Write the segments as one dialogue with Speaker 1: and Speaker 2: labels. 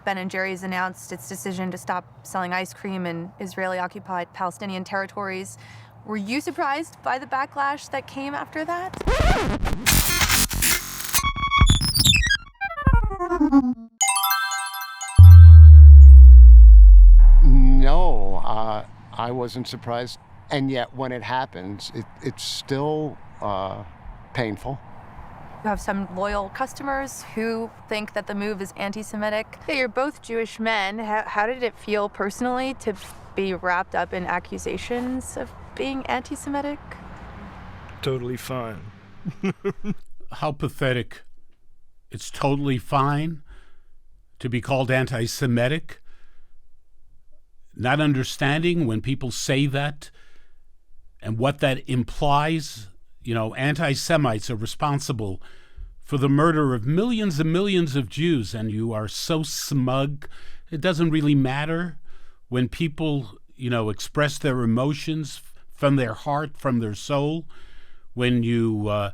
Speaker 1: Ben & Jerry's announced its decision to stop selling ice cream in Israeli-occupied Palestinian territories. Were you surprised by the backlash that came after that?
Speaker 2: No, I wasn't surprised. And yet when it happens, it's still painful.
Speaker 1: You have some loyal customers who think that the move is anti-Semitic. Yeah, you're both Jewish men. How did it feel personally to be wrapped up in accusations of being anti-Semitic?
Speaker 3: Totally fine.
Speaker 4: How pathetic. It's totally fine to be called anti-Semitic. Not understanding when people say that and what that implies. You know, anti-Semites are responsible for the murder of millions and millions of Jews, and you are so smug. It doesn't really matter when people, express their emotions from their heart, from their soul. When you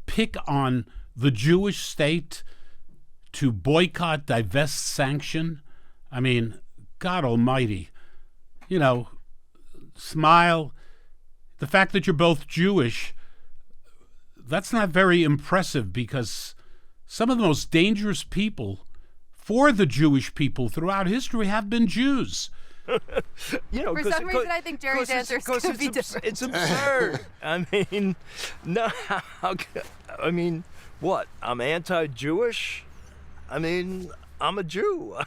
Speaker 4: pick on the Jewish state to boycott, divest, sanction. I mean, God almighty. Smile. The fact that you're both Jewish, that's not very impressive, because some of the most dangerous people for the Jewish people throughout history have been Jews.
Speaker 1: For some reason, I think Jerry's answer is going to be different.
Speaker 3: It's absurd. I mean, no. What? I'm anti-Jewish? I'm a Jew.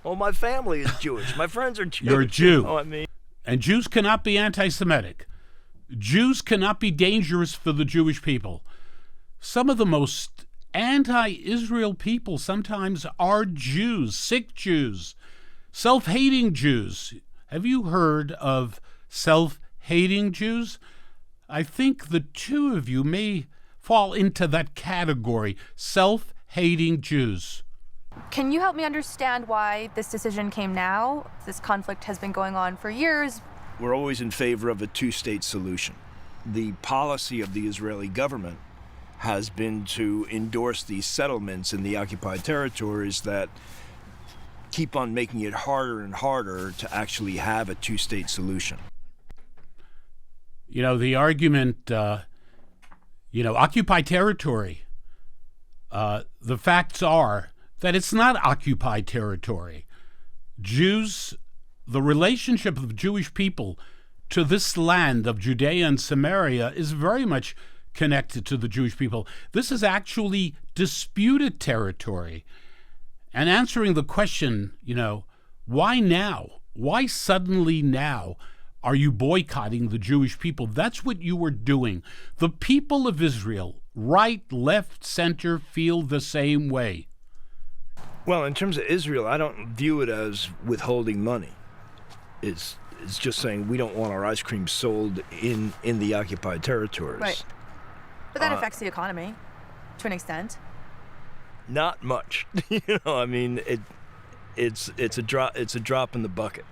Speaker 3: Well, my family is Jewish. My friends are Jewish.
Speaker 4: You're a Jew.
Speaker 3: You know what I mean?
Speaker 4: And Jews cannot be anti-Semitic. Jews cannot be dangerous for the Jewish people. Some of the most anti-Israel people sometimes are Jews, sick Jews, self-hating Jews. Have you heard of self-hating Jews? I think the two of you may fall into that category, self-hating Jews.
Speaker 1: Can you help me understand why this decision came now? This conflict has been going on for years.
Speaker 3: We're always in favor of a two-state solution. The policy of the Israeli government has been to endorse these settlements in the occupied territories that keep on making it harder and harder to actually have a two-state solution.
Speaker 4: The argument, occupied territory, the facts are that it's not occupied territory. Jews, the relationship of Jewish people to this land of Judea and Samaria is very much connected to the Jewish people. This is actually disputed territory. And answering the question, why now? Why suddenly now are you boycotting the Jewish people? That's what you were doing. The people of Israel, right, left, center, feel the same way.
Speaker 3: Well, in terms of Israel, I don't view it as withholding money. It's just saying we don't want our ice cream sold in the occupied territories.
Speaker 1: Right. But that affects the economy to an extent.
Speaker 3: Not much. It's a drop in the bucket.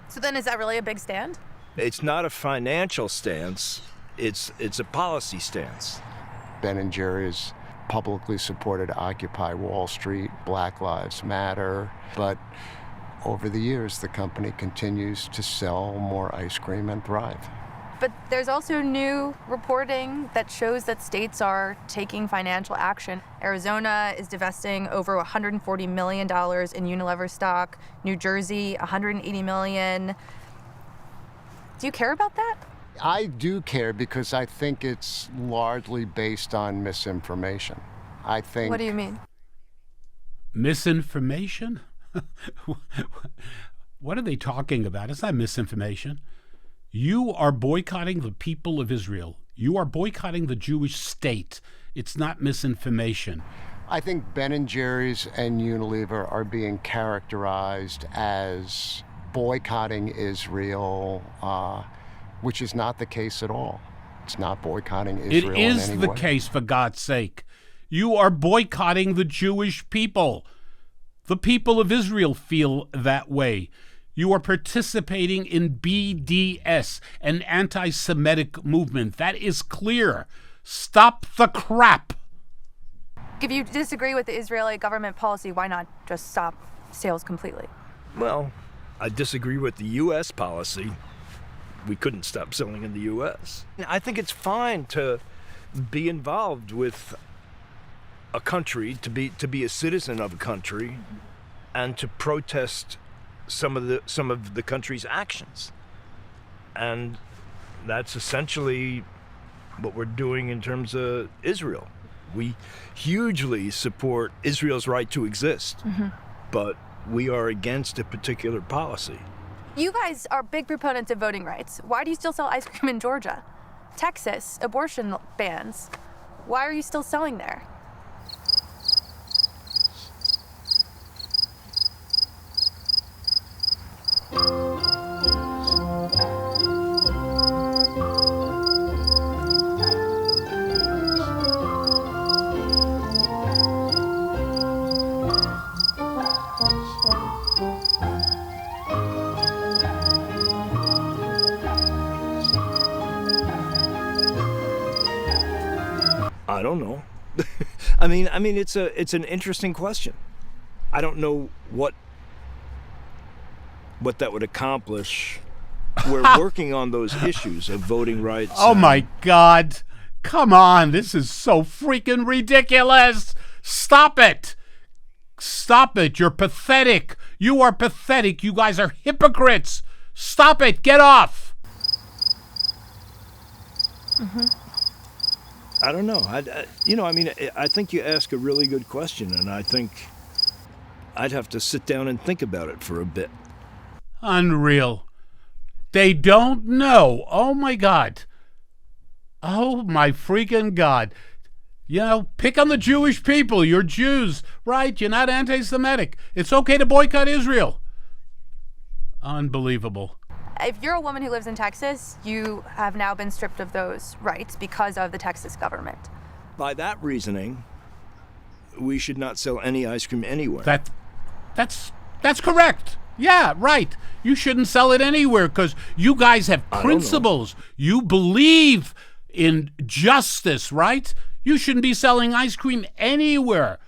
Speaker 1: So then is that really a big stand?
Speaker 3: It's not a financial stance. It's a policy stance.
Speaker 2: Ben & Jerry's publicly supported Occupy Wall Street, Black Lives Matter, but over the years, the company continues to sell more ice cream and thrive.
Speaker 1: But there's also new reporting that shows that states are taking financial action. Arizona is divesting over $140 million in Unilever stock. New Jersey, $180 million. Do you care about that?
Speaker 2: I do care because I think it's largely based on misinformation. I think...
Speaker 1: What do you mean?
Speaker 4: Misinformation? What are they talking about? It's not misinformation. You are boycotting the people of Israel. You are boycotting the Jewish state. It's not misinformation.
Speaker 2: I think Ben & Jerry's and Unilever are being characterized as boycotting Israel, which is not the case at all. It's not boycotting Israel in any way.
Speaker 4: It is the case, for God's sake. You are boycotting the Jewish people. The people of Israel feel that way. You are participating in BDS, an anti-Semitic movement. That is clear. Stop the crap.
Speaker 1: If you disagree with the Israeli government policy, why not just stop sales completely?
Speaker 3: Well, I disagree with the U.S. policy. We couldn't stop selling in the U.S. I think it's fine to be involved with a country, to be a citizen of a country, and to protest some of the country's actions. And that's essentially what we're doing in terms of Israel. We hugely support Israel's right to exist, but we are against a particular policy.
Speaker 1: You guys are big proponents of voting rights. Why do you still sell ice cream in Georgia? Texas, abortion bans. Why are you still selling there?
Speaker 3: I don't know. I mean, it's an interesting question. I don't know what that would accomplish. We're working on those issues of voting rights.
Speaker 4: Oh my God. Come on. This is so freaking ridiculous. Stop it. Stop it. You're pathetic. You are pathetic. You guys are hypocrites. Stop it. Get off.
Speaker 3: I don't know. I think you ask a really good question, and I think I'd have to sit down and think about it for a bit.
Speaker 4: Unreal. They don't know. Oh my God. Oh my freaking God. You know, pick on the Jewish people. You're Jews, right? You're not anti-Semitic. It's okay to boycott Israel. Unbelievable.
Speaker 1: If you're a woman who lives in Texas, you have now been stripped of those rights because of the Texas government.
Speaker 3: By that reasoning, we should not sell any ice cream anywhere.
Speaker 4: That's correct. Yeah, right. You shouldn't sell it anywhere because you guys have principles. You believe in justice, right? You shouldn't be selling ice cream anywhere.